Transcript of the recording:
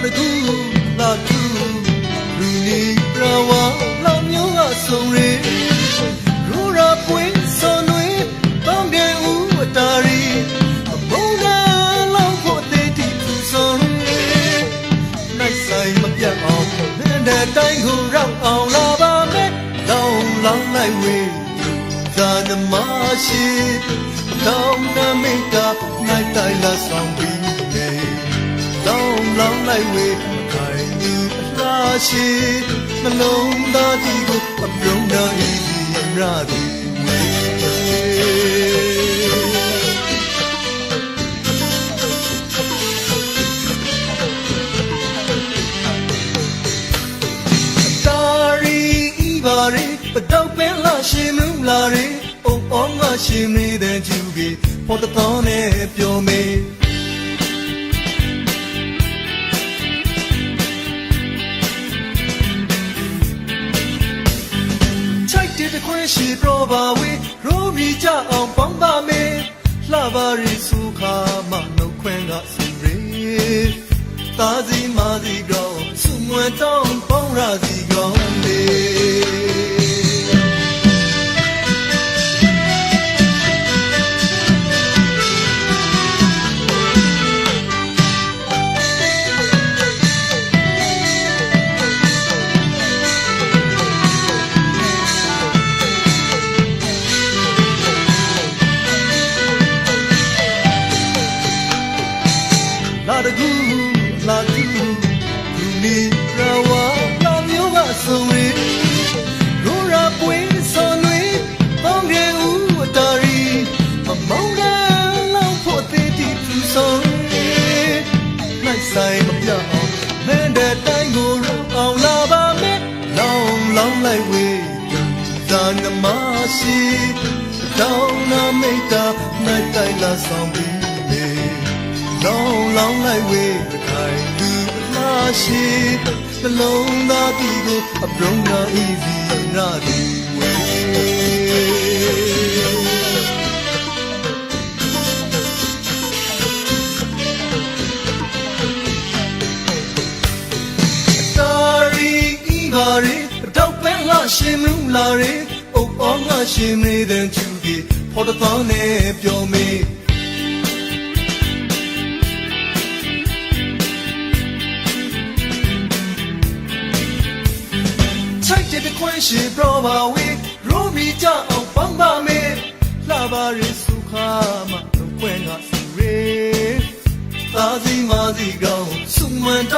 的古拉古，如你让我老牛啊送人，如那不所内，当年无大人，梦的老婆的地图上人，那塞么变熬，人的带口让熬拉巴妹，老来为，咱的马西，到那没打，那带了双臂。လောင်းလိုက်ဝေခိုင်သူလာရှိနှလုံးသားဒီကိုအပြုံးတော်ဤစီရသည်ဝေတာရီဘာရီပတော့ပင်လာရှိမူလာရီအုံအောင်ငါရှိနေတဲ့ကျူကြီးပေါ်တော်နဲ့ပြောမေးခွင့်ရှိပြပါဝေရိုးရီကြအောင်ပေါင်းပါမယ်လှပါရီစုခါမနှုတ်ခွင့်ကစင်ရီသာစီမာစီကောင်းစုမွန်တောင်းပေါင်းရစီကောင်းလေလာတကူလာတူလူနေရဝါလာမျိုးကဆုံးရီရိုးရာပွေးစော်နွေပေါင်းခဲ့ဦးအတာရီမမုန်းတဲ့လောက်ဖို့သေးတီသူဆုံးရီလိုက်ဆိုင်မပြအောင်မင်းတဲ့တိုင်းကိုအောင်လာပါမယ်လောင်းလိုက်ဝေးဇာနမရှိတောင်းနာမိတ်တာနိုင်တိုင်းလာဆောင်ပြီးလောင်းလိုက်ဝေးခိုင်သူလာရှိနှလုံးသားဒီကိုအပြုံးနာဤစီရသည်ဝေတာရီဘာရီတော့ပင်လာရှိမူလာရီအုပ်အောင်ငါရှိနေတဲ့ကျူကြီးဖော်တော်နဲ့ပြောမေး的关系表把位，罗米家အောင်帮把妹，拉巴人苏卡嘛都关我是人，大西马西高，苏门当